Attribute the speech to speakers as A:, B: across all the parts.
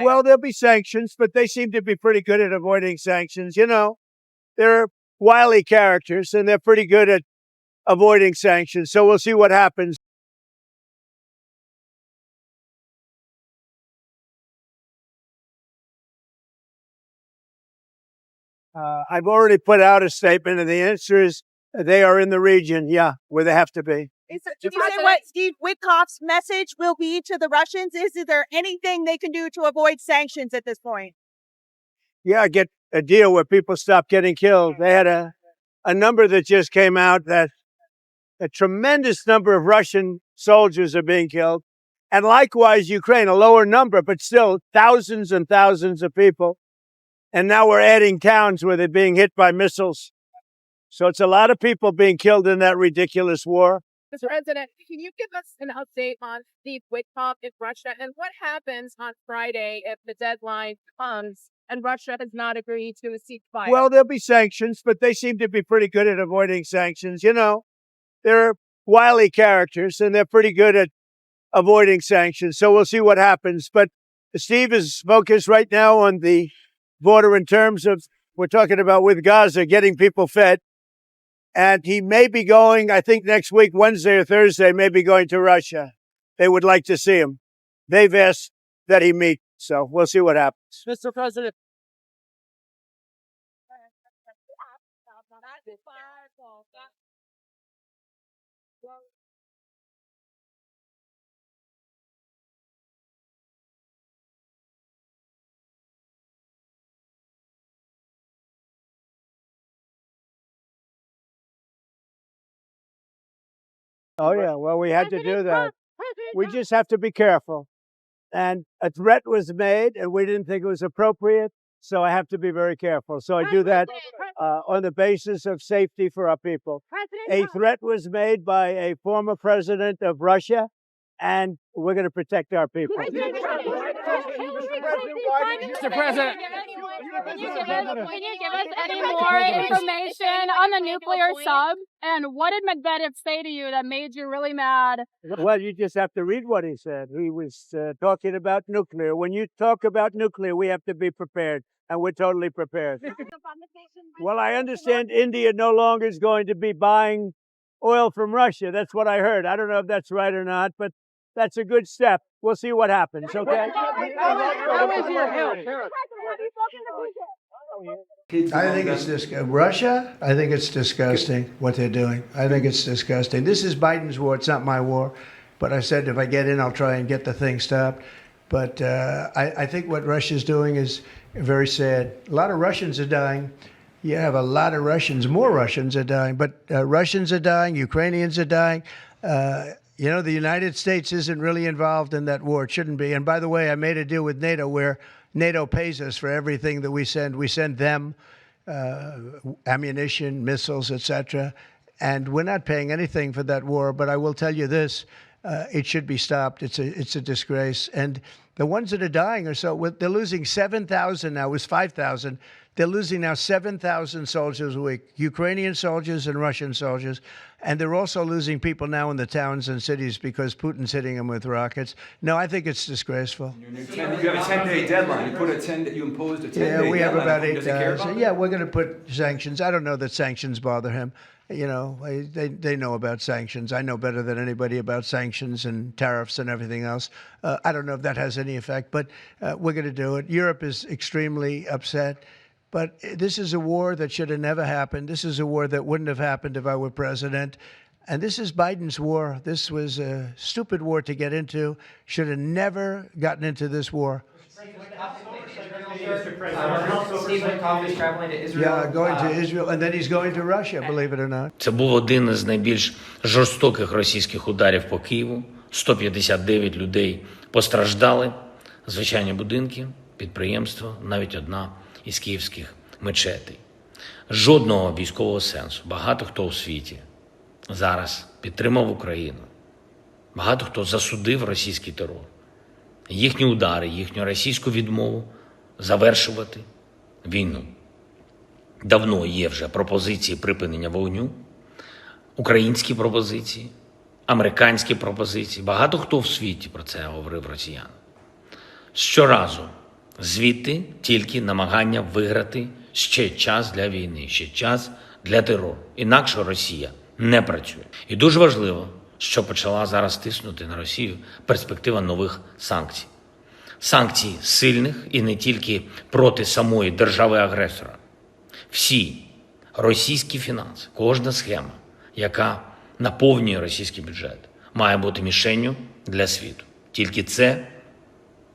A: Well, there'll be sanctions, but they seem to be pretty good at avoiding sanctions. You know, they're wily characters and they're pretty good at avoiding sanctions. So we'll see what happens. I've already put out a statement, and the answer is they are in the region, where they have to be.
B: Did you say what Steve Witkoff's message will be to the Russians? Is there anything they can do to avoid sanctions at this point?
A: Yeah, get a deal where people stop getting killed. They had a number that just came out that a tremendous number of Russian soldiers are being killed. And likewise, Ukraine, a lower number, but still thousands and thousands of people. And now we're adding towns where they're being hit by missiles. So it's a lot of people being killed in that ridiculous war.
C: Mr. President, can you give us an update on Steve Witkoff in Russia and what happens on Friday if the deadline comes and Russia has not agreed to a ceasefire?
A: Well, there'll be sanctions, but they seem to be pretty good at avoiding sanctions. You know, they're wily characters and they're pretty good at avoiding sanctions. So we'll see what happens. But Steve is focused right now on the border in terms of, we're talking about with Gaza, getting people fed. And he may be going, I think next week, Wednesday or Thursday, may be going to Russia. They would like to see him. They've asked that he meet. So we'll see what happens.
D: Mr. President.
A: Oh, yeah. Well, we had to do that. We just have to be careful. And a threat was made, and we didn't think it was appropriate. So I have to be very careful. So I do that on the basis of safety for our people. A threat was made by a former president of Russia, and we're going to protect our people.
D: Mr. President.
E: Can you give us any more information on the nuclear sub? And what did Medvedev say to you that made you really mad?
A: Well, you just have to read what he said. He was talking about nuclear. When you talk about nuclear, we have to be prepared, and we're totally prepared. Well, I understand India no longer is going to be buying oil from Russia. That's what I heard. I don't know if that's right or not, but that's a good step. We'll see what happens, okay?
F: I think it's Russia, I think it's disgusting what they're doing. I think it's disgusting. This is Biden's war. It's not my war. But I said if I get in, I'll try and get the thing stopped. But I think what Russia's doing is very sad. A lot of Russians are dying. You have a lot of Russians. More Russians are dying. But Russians are dying. Ukrainians are dying. You know, the United States isn't really involved in that war. It shouldn't be. And by the way, I made a deal with NATO where NATO pays us for everything that we send. We send them ammunition, missiles, etc. And we're not paying anything for that war. But I will tell you this, it should be stopped. It's a disgrace. And the ones that are dying are they're losing 7,000 now. It was 5,000. They're losing now 7,000 soldiers a week, Ukrainian soldiers and Russian soldiers. And they're also losing people now in the towns and cities because Putin's hitting them with rockets. No, I think it's disgraceful.
G: You have a 10-day deadline. You imposed a 10-day deadline.
F: Yeah, we have about 8 days. Yeah, we're going to put sanctions. I don't know that sanctions bother him. You know, they know about sanctions. I know better than anybody about sanctions and tariffs and everything else. I don't know if that has any effect, but we're going to do it. Europe is extremely upset. But this is a war that should have never happened. This is a war that wouldn't have happened if I were president. And this is Biden's war. This was a stupid war to get into. Should have never gotten into this war. Yeah, going to Israel, and then he's going to Russia, believe it or not.
H: Це був один із найбільш жорстоких російських ударів по Києву. 159 людей постраждали, звичайні будинки, підприємства, навіть одна із київських мечетей. Жодного військового сенсу. Багато хто у світі зараз підтримав Україну. Багато хто засудив російський терор. Їхні удари, їхню російську відмову завершувати війну. Давно є вже пропозиції припинення вогню, українські пропозиції, американські пропозиції. Багато хто в світі про це говорив росіянам. Щоразу Звідти тільки намагання виграти ще час для війни, ще час для терору. Інакше Росія не працює. І дуже важливо, що почала зараз тиснути на Росію перспектива нових санкцій. Санкцій сильних і не тільки проти самої держави-агресора. Всі російські фінанси, кожна схема, яка наповнює російський бюджет, має бути мішенню для світу. Тільки це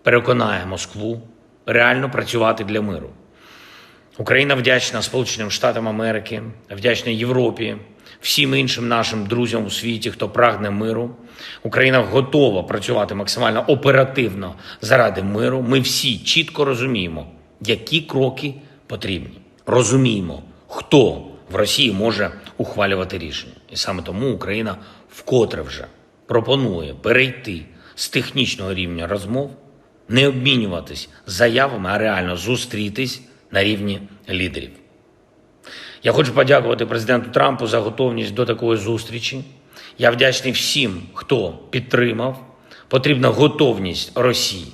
H: переконає Москву реально працювати для миру. Україна вдячна Сполученим Штатам Америки, вдячна Європі, всім іншим нашим друзям у світі, хто прагне миру. Україна готова працювати максимально оперативно заради миру. Ми всі чітко розуміємо, які кроки потрібні. Розуміємо, хто в Росії може ухвалювати рішення. І саме тому Україна вкотре вже пропонує перейти з технічного рівня розмов, не обмінюватись заявами, а реально зустрітись на рівні лідерів. Я хочу подякувати президенту Трампу за готовність до такої зустрічі. Я вдячний всім, хто підтримав. Потрібна готовність Росії